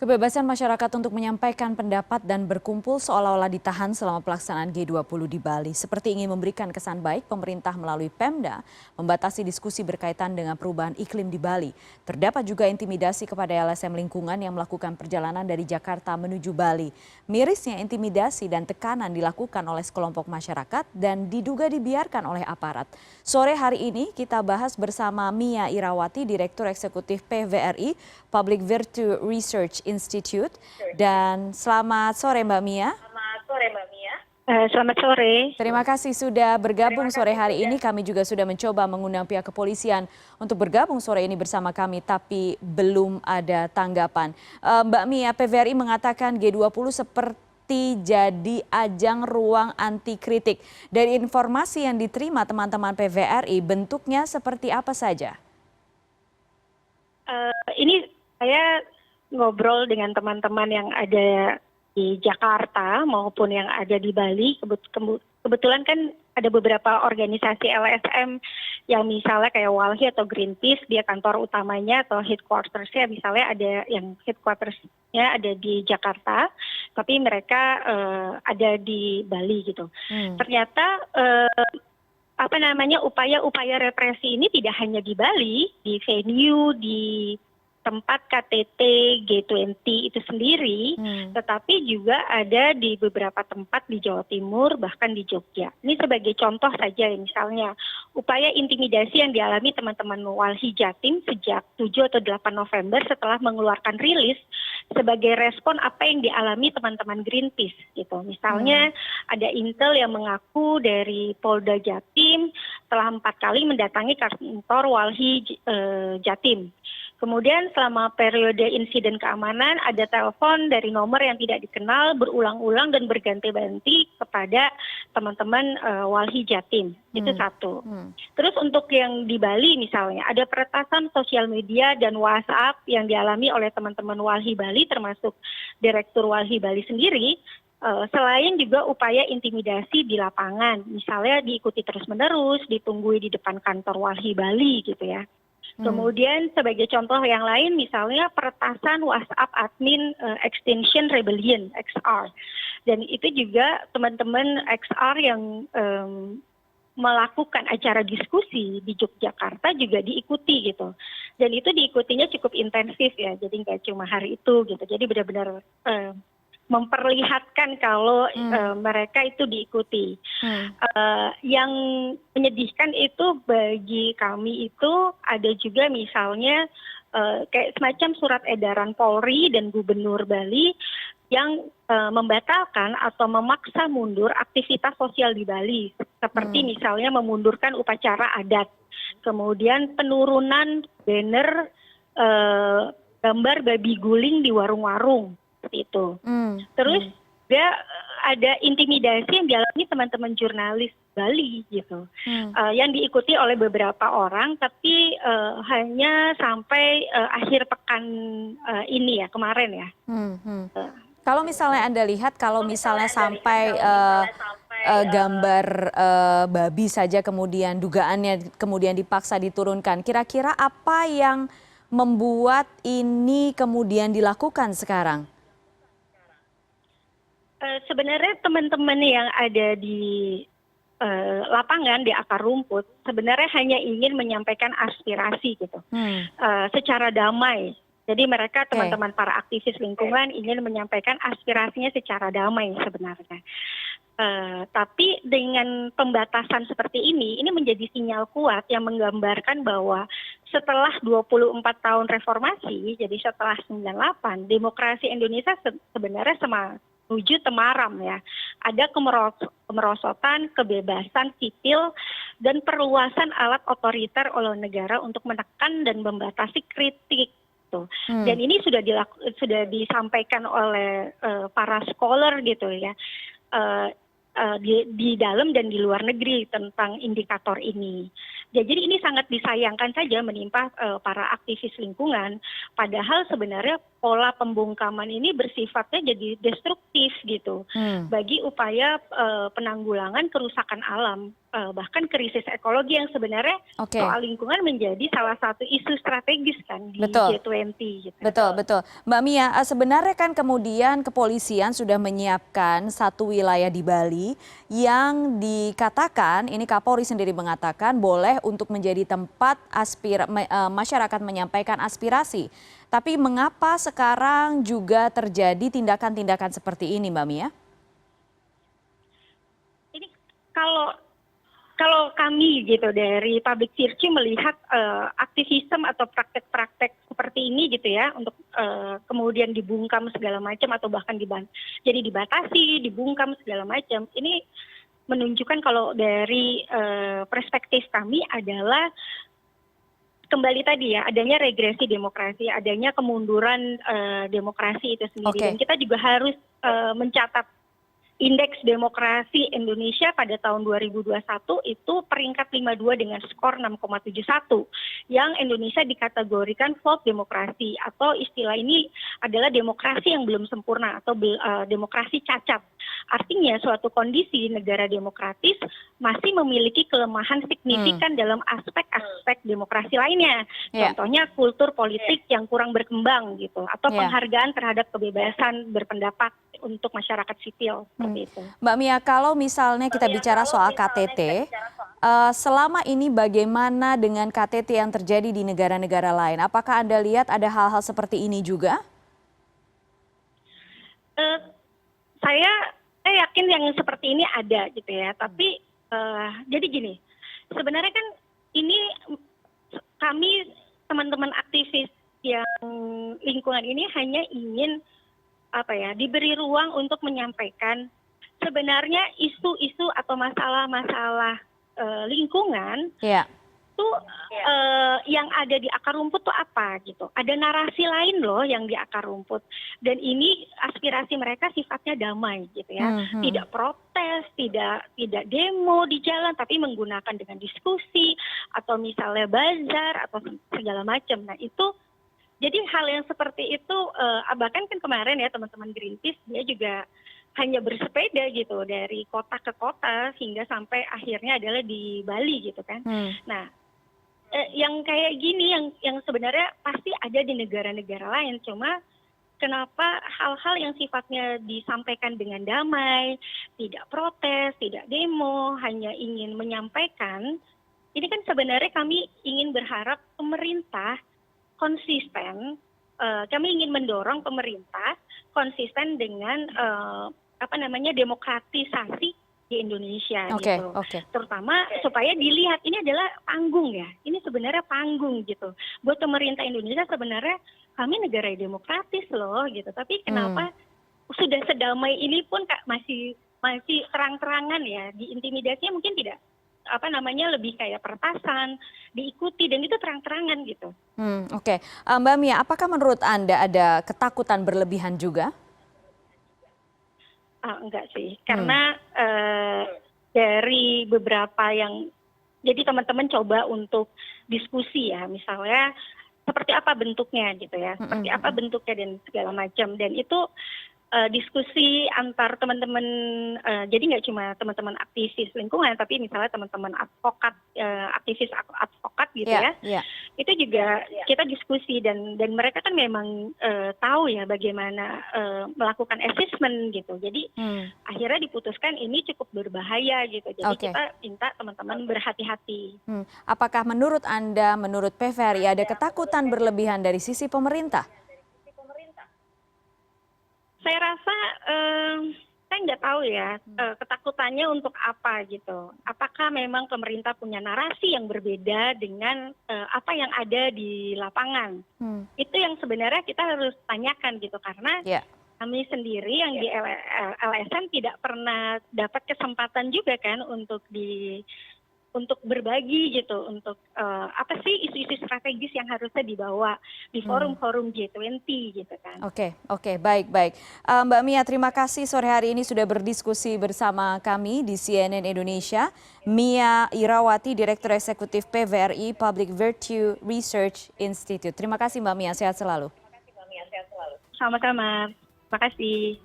Kebebasan masyarakat untuk menyampaikan pendapat dan berkumpul seolah-olah ditahan selama pelaksanaan G20 di Bali. Seperti ingin memberikan kesan baik, pemerintah melalui Pemda membatasi diskusi berkaitan dengan perubahan iklim di Bali. Terdapat juga intimidasi kepada LSM lingkungan yang melakukan perjalanan dari Jakarta menuju Bali. Mirisnya intimidasi dan tekanan dilakukan oleh sekelompok masyarakat dan diduga dibiarkan oleh aparat. Sore hari ini kita bahas bersama Mia Irawati, Direktur Eksekutif PVRI, Public Virtue Research Institute. Dan selamat sore Mbak Mia. Selamat sore. Terima kasih sudah bergabung sore hari ini. Kami juga sudah mencoba mengundang pihak kepolisian untuk bergabung sore ini bersama kami, tapi belum ada tanggapan. Mbak Mia, PVRI mengatakan G20 seperti jadi ajang ruang anti kritik. Dari informasi yang diterima teman-teman PVRI, bentuknya seperti apa saja? Ini saya ngobrol dengan teman-teman yang ada di Jakarta maupun yang ada di Bali. Kebetulan kan ada beberapa organisasi LSM yang misalnya kayak Walhi atau Greenpeace, dia kantor utamanya atau headquarters-nya misalnya ada yang headquarters-nya ada di Jakarta, tapi mereka ada di Bali gitu. Ternyata upaya-upaya represi ini tidak hanya di Bali, di venue, di tempat KTT G20 itu sendiri, tetapi juga ada di beberapa tempat di Jawa Timur, bahkan di Jogja. Ini sebagai contoh saja, misalnya upaya intimidasi yang dialami teman-teman Walhi Jatim sejak 7 atau 8 November setelah mengeluarkan rilis sebagai respon apa yang dialami teman-teman Greenpeace. Gitu. Misalnya ada intel yang mengaku dari Polda Jatim telah 4 kali mendatangi kantor Walhi Jatim. Kemudian selama periode insiden keamanan ada telepon dari nomor yang tidak dikenal berulang-ulang dan berganti-ganti kepada teman-teman Walhi Jatim. Itu satu. Terus untuk yang di Bali misalnya ada peretasan sosial media dan WhatsApp yang dialami oleh teman-teman Walhi Bali termasuk Direktur Walhi Bali sendiri. Selain juga upaya intimidasi di lapangan, misalnya diikuti terus-menerus, ditunggui di depan kantor Walhi Bali gitu ya. Kemudian sebagai contoh yang lain misalnya peretasan WhatsApp admin Extinction Rebellion XR, dan itu juga teman-teman XR yang melakukan acara diskusi di Yogyakarta juga diikuti gitu, dan itu diikutinya cukup intensif ya, jadi nggak cuma hari itu gitu, jadi benar-benar memperlihatkan kalau mereka itu diikuti. Yang menyedihkan itu bagi kami itu ada juga misalnya kayak semacam surat edaran Polri dan Gubernur Bali yang membatalkan atau memaksa mundur aktivitas sosial di Bali, seperti misalnya memundurkan upacara adat, kemudian penurunan banner gambar babi guling di warung-warung. Seperti itu. Terus juga ada intimidasi yang dialami teman-teman jurnalis Bali gitu, yang diikuti oleh beberapa orang, tapi hanya sampai akhir pekan ini ya, kemarin ya. Kalau misalnya Anda lihat, kalau misalnya sampai gambar babi saja kemudian dugaannya kemudian dipaksa diturunkan, kira-kira apa yang membuat ini kemudian dilakukan sekarang? Sebenarnya teman-teman yang ada di lapangan, di akar rumput, sebenarnya hanya ingin menyampaikan aspirasi gitu, secara damai. Jadi mereka teman-teman para aktivis lingkungan ingin menyampaikan aspirasinya secara damai sebenarnya. Tapi dengan pembatasan seperti ini menjadi sinyal kuat yang menggambarkan bahwa setelah 24 tahun reformasi, jadi setelah 98, demokrasi Indonesia sebenarnya menuju temaram ya. Ada kemerosotan, kebebasan sipil, dan perluasan alat otoriter oleh negara untuk menekan dan membatasi kritik. Dan ini sudah disampaikan oleh para scholar gitu ya, di dalam dan di luar negeri tentang indikator ini. Jadi ini sangat disayangkan saja menimpa para aktivis lingkungan, padahal sebenarnya pola pembungkaman ini bersifatnya jadi destruktif gitu bagi upaya penanggulangan kerusakan alam, bahkan krisis ekologi yang sebenarnya soal lingkungan menjadi salah satu isu strategis kan di G20 gitu. Betul. Mbak Mia, sebenarnya kan kemudian kepolisian sudah menyiapkan satu wilayah di Bali yang dikatakan, ini Kapolri sendiri mengatakan boleh untuk menjadi tempat masyarakat menyampaikan aspirasi. Tapi mengapa sekarang juga terjadi tindakan-tindakan seperti ini, Mbak Mia? Ini kalau kami gitu dari public virtue melihat aktivisme atau praktek-praktek seperti ini gitu ya, untuk kemudian dibungkam segala macam atau bahkan jadi dibatasi, dibungkam segala macam, ini menunjukkan kalau dari perspektif kami adalah kembali tadi ya, adanya regresi demokrasi, adanya kemunduran demokrasi itu sendiri. Dan kita juga harus mencatat indeks demokrasi Indonesia pada tahun 2021 itu peringkat 52 dengan skor 6,71, yang Indonesia dikategorikan flawed demokrasi, atau istilah ini adalah demokrasi yang belum sempurna atau demokrasi cacat. Artinya suatu kondisi negara demokratis masih memiliki kelemahan signifikan dalam aspek-aspek demokrasi lainnya. Contohnya kultur politik yang kurang berkembang gitu, atau penghargaan terhadap kebebasan berpendapat untuk masyarakat sipil seperti itu. Mbak Mia, kalau misalnya kita bicara soal KTT, selama ini bagaimana dengan KTT yang terjadi di negara-negara lain? Apakah Anda lihat ada hal-hal seperti ini juga? Saya yakin yang seperti ini ada gitu ya, tapi jadi gini, sebenarnya kan ini kami teman-teman aktivis yang lingkungan ini hanya ingin diberi ruang untuk menyampaikan sebenarnya isu-isu atau masalah-masalah lingkungan itu yang ada di akar rumput tuh apa gitu. Ada narasi lain loh yang di akar rumput, dan ini aspirasi mereka sifatnya damai gitu ya. Tidak protes, tidak demo di jalan, tapi menggunakan dengan diskusi atau misalnya bazar atau segala macam. Nah itu jadi hal yang seperti itu, bahkan kan kemarin ya teman-teman Greenpeace dia juga hanya bersepeda gitu dari kota ke kota hingga sampai akhirnya adalah di Bali gitu kan. Nah, yang kayak gini yang sebenarnya pasti ada di negara-negara lain, cuma kenapa hal-hal yang sifatnya disampaikan dengan damai, tidak protes, tidak demo, hanya ingin menyampaikan, ini kan sebenarnya kami ingin berharap pemerintah konsisten, kami ingin mendorong pemerintah konsisten dengan demokratisasi di Indonesia gitu. Terutama supaya dilihat ini adalah panggung ya. Ini sebenarnya panggung gitu. Buat pemerintah Indonesia sebenarnya kami negara demokratis loh gitu. Tapi kenapa sudah sedamai ini pun masih terang-terangan ya, diintimidasinya mungkin tidak lebih kayak peretasan, diikuti, dan itu terang-terangan gitu. Mbak Mia, apakah menurut Anda ada ketakutan berlebihan juga? Enggak sih, karena dari beberapa yang, jadi teman-teman coba untuk diskusi ya, misalnya seperti apa bentuknya gitu ya, seperti apa bentuknya dan segala macam, dan itu diskusi antar teman-teman, jadi nggak cuma teman-teman aktivis lingkungan, tapi misalnya teman-teman advokat, aktivis advokat gitu ya, itu juga kita diskusi, dan mereka kan memang tahu ya bagaimana melakukan assessment gitu, jadi akhirnya diputuskan ini cukup berbahaya gitu, jadi kita minta teman-teman berhati-hati. Apakah menurut Anda, menurut PVRI ada ketakutan berlebihan dari sisi pemerintah? Saya rasa saya nggak tahu ya ketakutannya untuk apa gitu. Apakah memang pemerintah punya narasi yang berbeda dengan apa yang ada di lapangan? Itu yang sebenarnya kita harus tanyakan gitu, karena kami sendiri yang di LSM tidak pernah dapat kesempatan juga kan untuk berbagi gitu, untuk apa sih isu-isu strategis yang harusnya dibawa di forum-forum G20 gitu kan. Oke, baik. Mbak Mia, terima kasih sore hari ini sudah berdiskusi bersama kami di CNN Indonesia. Mia Irawati, Direktur Eksekutif PVRI Public Virtue Research Institute. Terima kasih Mbak Mia, sehat selalu. Sama-sama. Terima kasih.